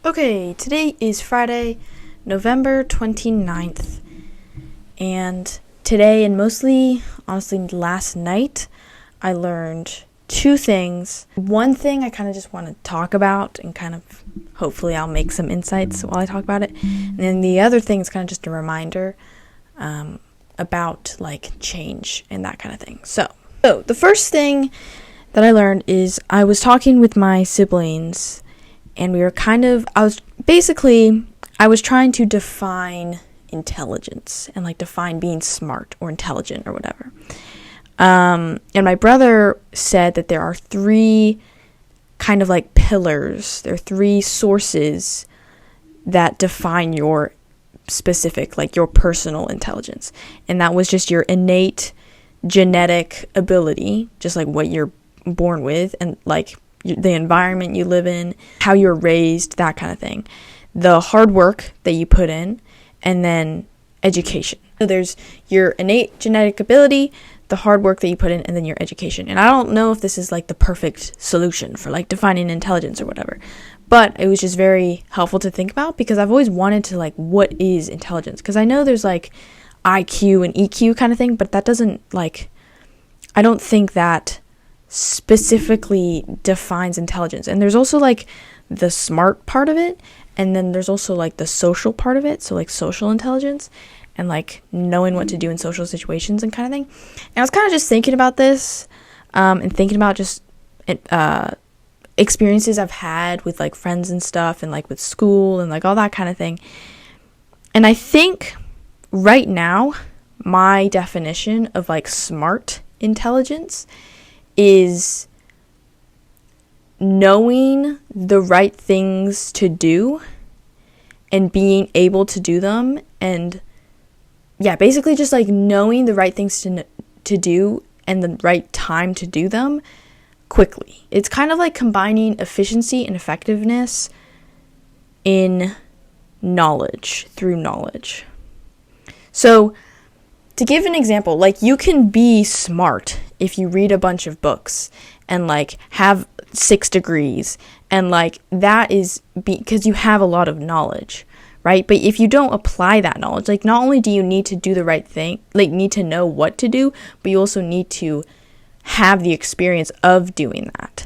Okay, today is Friday, November 29th, and today, and mostly, honestly, last night, I learned two things. One thing I kind of just want to talk about, and kind of, hopefully I'll make some insights while I talk about it, and then the other thing is kind of just a reminder about, change and that kind of thing. So, the first thing that I learned is I was talking with my siblings, and we were I was trying to define intelligence and define being smart or intelligent or whatever. And my brother said that there are three kind of pillars. There are three sources that define your specific, your personal intelligence. And that was just your innate genetic ability, just what you're born with, and the environment you live in, how you're raised, that kind of thing. The hard work that you put in, and then education. So there's your innate genetic ability, the hard work that you put in, and then your education. And I don't know if this is the perfect solution for defining intelligence or whatever, but it was just very helpful to think about, because I've always wanted to what is intelligence? Because I know there's IQ and EQ kind of thing, but that doesn't I don't think that specifically defines intelligence. And there's also the smart part of it, and then there's also the social part of it, so social intelligence and knowing what to do in social situations and kind of thing. And I was kind of just thinking about this and thinking about just experiences I've had with friends and stuff, and with school and all that kind of thing. And I think right now my definition of smart intelligence is knowing the right things to do and being able to do them, and basically just knowing the right things to do and the right time to do them quickly. It's kind of combining efficiency and effectiveness in knowledge, through knowledge. So to give an example, you can be smart if you read a bunch of books and have 6 degrees, and that is because you have a lot of knowledge, right? But if you don't apply that knowledge, not only do you need to do the right thing, need to know what to do, but you also need to have the experience of doing that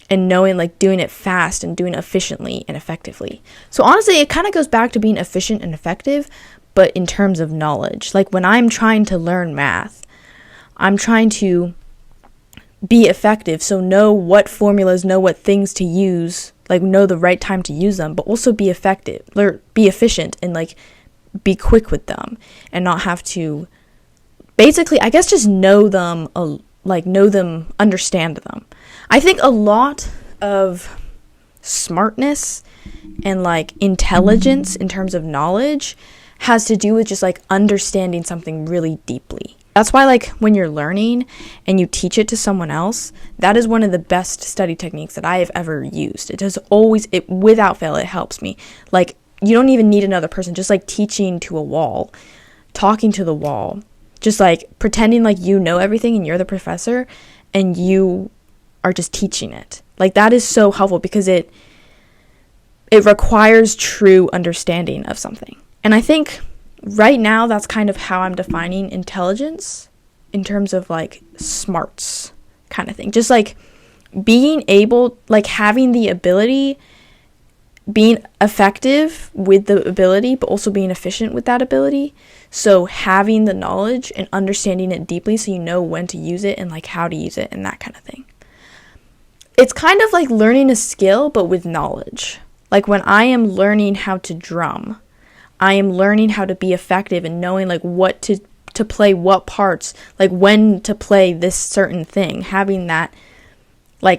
and knowing doing it fast and doing it efficiently and effectively. So honestly, it kind of goes back to being efficient and effective, but in terms of knowledge. When I'm trying to learn math, I'm trying to be effective, so know what formulas, know what things to use, know the right time to use them, but also be effective, be efficient, and be quick with them, and not have to, basically, I guess, just know them, understand them. I think a lot of smartness and intelligence in terms of knowledge has to do with just understanding something really deeply. That's why when you're learning and you teach it to someone else, that is one of the best study techniques that I have ever used. Without fail, it helps me. You don't even need another person, just teaching to a wall, talking to the wall, just pretending you know everything and you're the professor and you are just teaching it. That is so helpful, because it requires true understanding of something. And I think right now that's kind of how I'm defining intelligence in terms of smarts kind of thing. Just being able, having the ability, being effective with the ability, but also being efficient with that ability. So having the knowledge and understanding it deeply, so you know when to use it and how to use it and that kind of thing. It's kind of learning a skill, but with knowledge. When I am learning how to drum, I am learning how to be effective and knowing what to play, what parts, when to play this certain thing, having that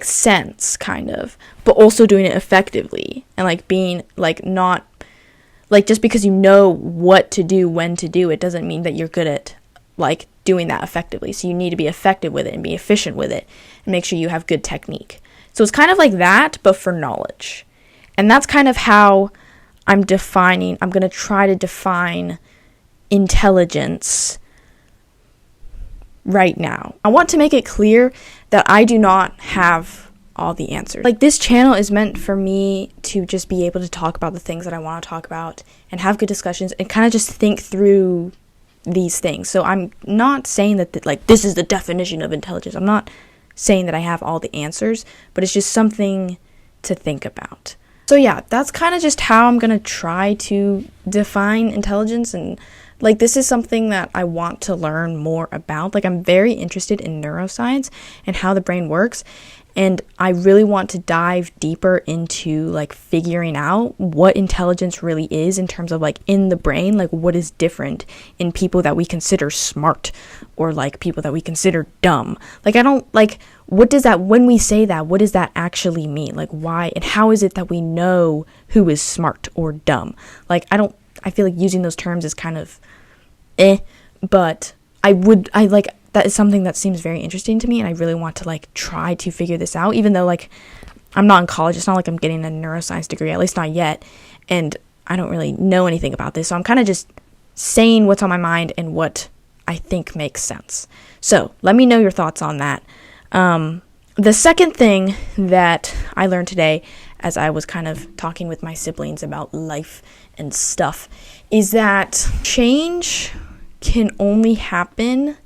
sense kind of, but also doing it effectively, and being not just because you know what to do, when to do it, doesn't mean that you're good at doing that effectively. So you need to be effective with it and be efficient with it and make sure you have good technique. So it's kind of that, but for knowledge. And that's kind of how I'm going to try to define intelligence right now. I want to make it clear that I do not have all the answers. Like, this channel is meant for me to just be able to talk about the things that I want to talk about and have good discussions and kind of just think through these things. So I'm not saying that like this is the definition of intelligence. I'm not saying that I have all the answers, but it's just something to think about. So yeah, that's kind of just how I'm going to try to define intelligence. And like, this is something that I want to learn more about. Like, I'm very interested in neuroscience and how the brain works. And I really want to dive deeper into like figuring out what intelligence really is in terms of like in the brain, like what is different in people that we consider smart or like people that we consider dumb. Like, I don't like, what does that, when we say that, what does that actually mean? Like, why and how is it that we know who is smart or dumb? Like, I feel like using those terms is kind of but that is something that seems very interesting to me, and I really want to like try to figure this out, even though like I'm not in college. It's not like I'm getting a neuroscience degree, at least not yet, and I don't really know anything about this, so I'm kind of just saying what's on my mind and what I think makes sense. So let me know your thoughts on that. The second thing that I learned today, as I was kind of talking with my siblings about life and stuff, is that change can only happen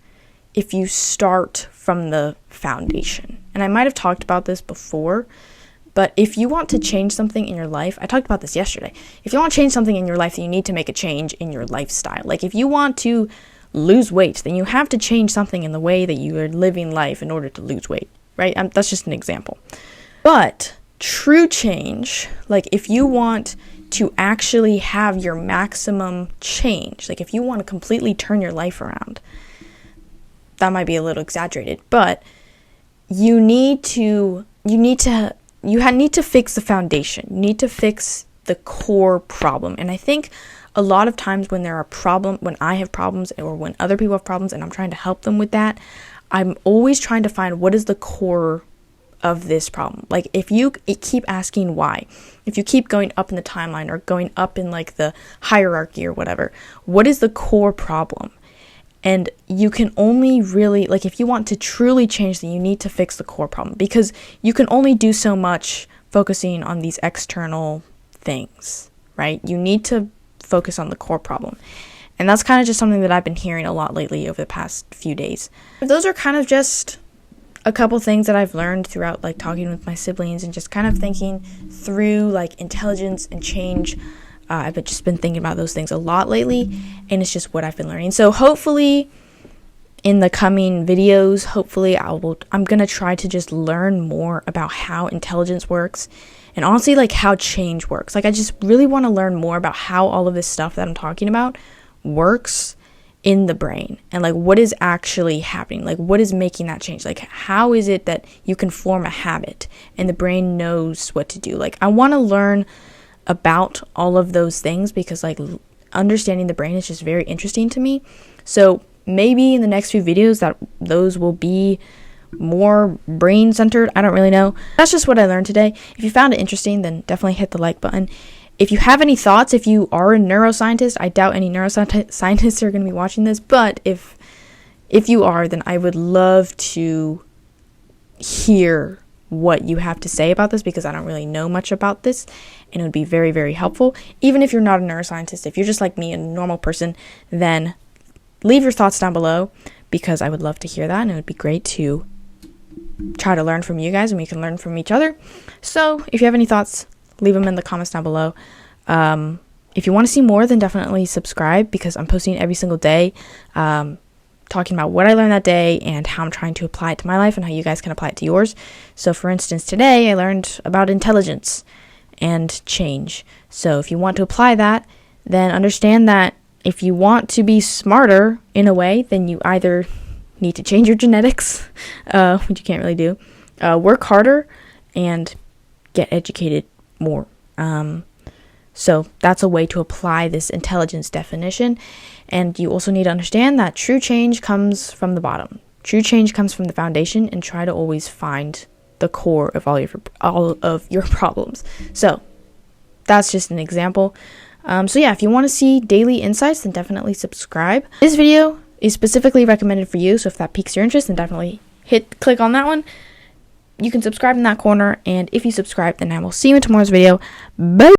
if you start from the foundation. And I might have talked about this before, but if you want to change something in your life, I talked about this yesterday. If you want to change something in your life, then you need to make a change in your lifestyle. Like, if you want to lose weight, then you have to change something in the way that you are living life in order to lose weight, right? That's just an example. But true change, like if you want to actually have your maximum change, like if you want to completely turn your life around, that might be a little exaggerated, but you need to fix the foundation. You need to fix the core problem. And I think a lot of times when I have problems or when other people have problems and I'm trying to help them with that, I'm always trying to find what is the core of this problem. Like, if you keep asking why, if you keep going up in the timeline or going up in like the hierarchy or whatever, what is the core problem? And you can only really, like, if you want to truly change, then you need to fix the core problem, because you can only do so much focusing on these external things, right? You need to focus on the core problem. And that's kind of just something that I've been hearing a lot lately over the past few days. Those are kind of just a couple things that I've learned throughout like talking with my siblings and just kind of thinking through like intelligence and change. I've just been thinking about those things a lot lately, and it's just what I've been learning. So hopefully in the coming videos, I'm going to try to just learn more about how intelligence works and honestly like how change works. Like, I just really want to learn more about how all of this stuff that I'm talking about works in the brain and like what is actually happening, like what is making that change, like how is it that you can form a habit and the brain knows what to do. Like, I want to learn about all of those things because like understanding the brain is just very interesting to me. So maybe in the next few videos that those will be more brain centered. I don't really know. That's just what I learned today. If you found it interesting, then definitely hit the like button. If you have any thoughts, if you are a neuroscientist, I doubt any neuroscientists are going to be watching this, but if you are, then I would love to hear what you have to say about this, because I don't really know much about this, and it would be very, very helpful. Even if you're not a neuroscientist, if you're just like me, a normal person, then leave your thoughts down below, because I would love to hear that, and it would be great to try to learn from you guys, and we can learn from each other. So if you have any thoughts, leave them in the comments down below. If you want to see more, then definitely subscribe, because I'm posting every single day, talking about what I learned that day and how I'm trying to apply it to my life and how you guys can apply it to yours. So for instance, today I learned about intelligence and change. So if you want to apply that, then understand that if you want to be smarter in a way, then you either need to change your genetics, which you can't really do, work harder, and get educated more. So that's a way to apply this intelligence definition. And you also need to understand that true change comes from the bottom. True change comes from the foundation, and try to always find the core of all of your problems. So that's just an example. So yeah, if you want to see daily insights, then definitely subscribe. This video is specifically recommended for you, so if that piques your interest, then definitely click on that one. you can subscribe in that corner, and if you subscribe, then I will see you in tomorrow's video. Bye!